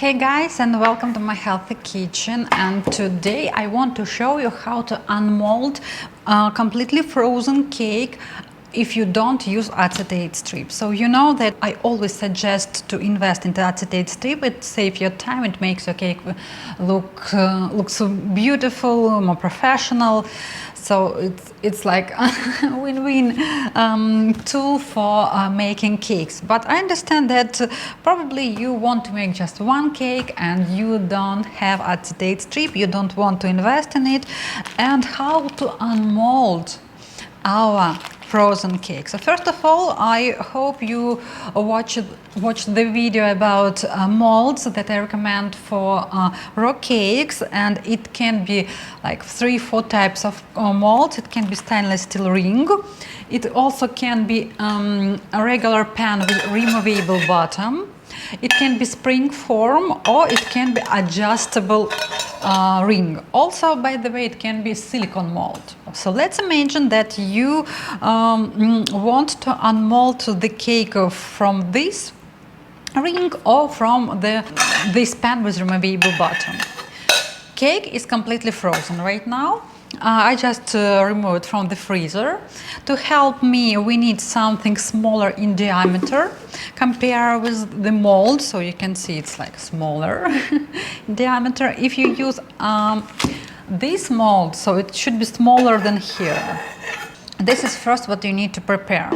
Hey guys, and welcome to my healthy kitchen. And today I want to show you how to unmold completely frozen cake if you don't use acetate strip. So you know that I always suggest to invest into acetate strip. It saves your time, it makes your cake look so beautiful, more professional. So it's like a win-win tool for making cakes. But I understand that probably you want to make just one cake and you don't have acetate strip, you don't want to invest in it. And how to unmold our frozen cake. So first of all, I hope you watch the video about molds that I recommend for raw cakes, and it can be like 3-4 types of molds. It can be stainless steel ring. It also can be a regular pan with removable bottom. It can be spring form, or it can be adjustable ring. Also, by the way, it can be silicone mold. So let's imagine that you want to unmold the cake from this ring or from this pan with removable bottom. Cake is completely frozen right now. I just removed it from the freezer. To help me, we need something smaller in diameter. Compare with the mold, so you can see it's like smaller in diameter. If you use this mold, so it should be smaller than here. This is first what you need to prepare.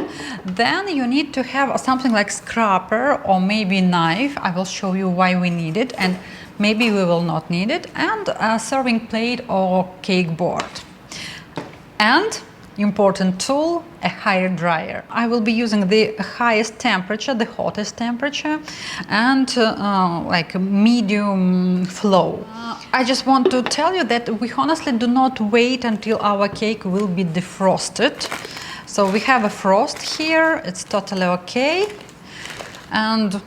Then you need to have something like scraper or maybe knife. I will show you why we need it, and maybe we will not need it, and a serving plate or cake board. And important tool, a hair dryer. I will be using the highest temperature, the hottest temperature, and like medium flow. I just want to tell you that we honestly do not wait until our cake will be defrosted. So we have a frost here, it's totally okay. And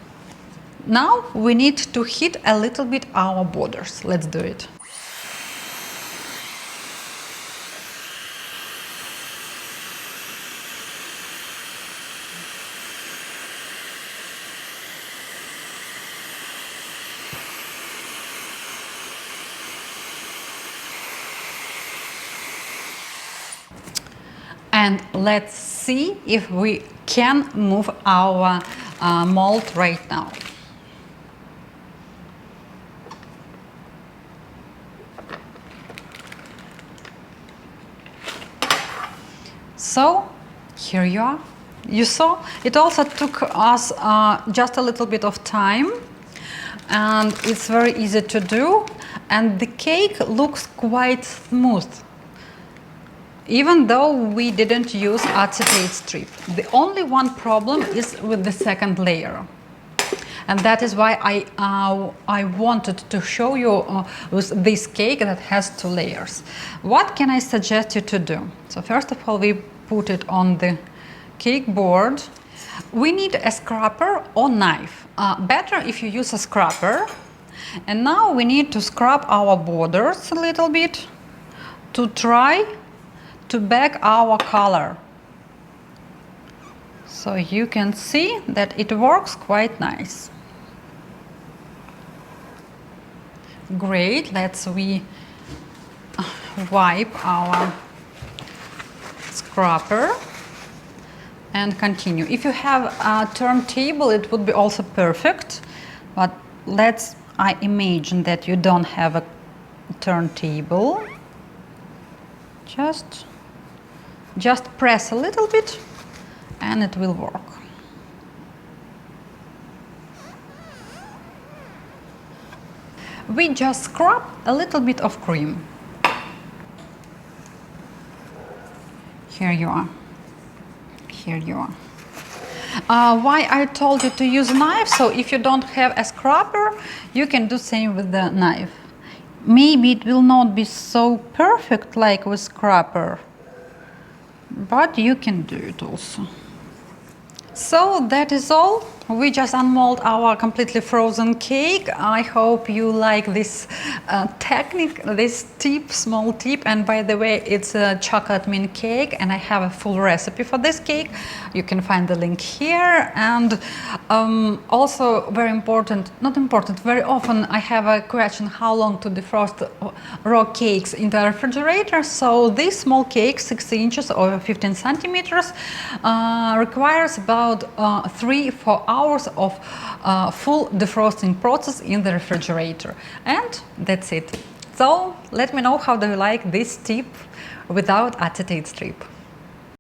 now we need to heat a little bit our borders. Let's do it. And let's see if we can move our mold right now. So here you are. You saw it also took us just a little bit of time, and it's very easy to do, and the cake looks quite smooth, even though we didn't use acetate strip. The only one problem is with the second layer. And that is why I wanted to show you with this cake that has 2 layers. What can I suggest you to do? So first of all, we put it on the cake board. We need a scraper or knife. Better if you use a scraper. And now we need to scrub our borders a little bit to try to back our color. So you can see that it works quite nice. Great, let's wipe our scraper and continue. If you have a turntable, it would be also perfect, but I imagine that you don't have a turntable. Just press a little bit and it will work. We just scrub a little bit of cream. Here you are. Here you are. Why I told you to use a knife? So if you don't have a scraper, you can do same with the knife. Maybe it will not be so perfect like with scraper, but you can do it also. So that is all. we just unmold our completely frozen cake. I hope you like this technique, this tip, small tip. And by the way, it's a chocolate mint cake, and I have a full recipe for this cake. You can find the link here. And also very important, not important, very often I have a question how long to defrost raw cakes in the refrigerator. So this small cake, 60 inches or 15 centimeters, requires about 3-4 hours of full defrosting process in the refrigerator. And that's it. So let me know how do you like this tip without acetate strip.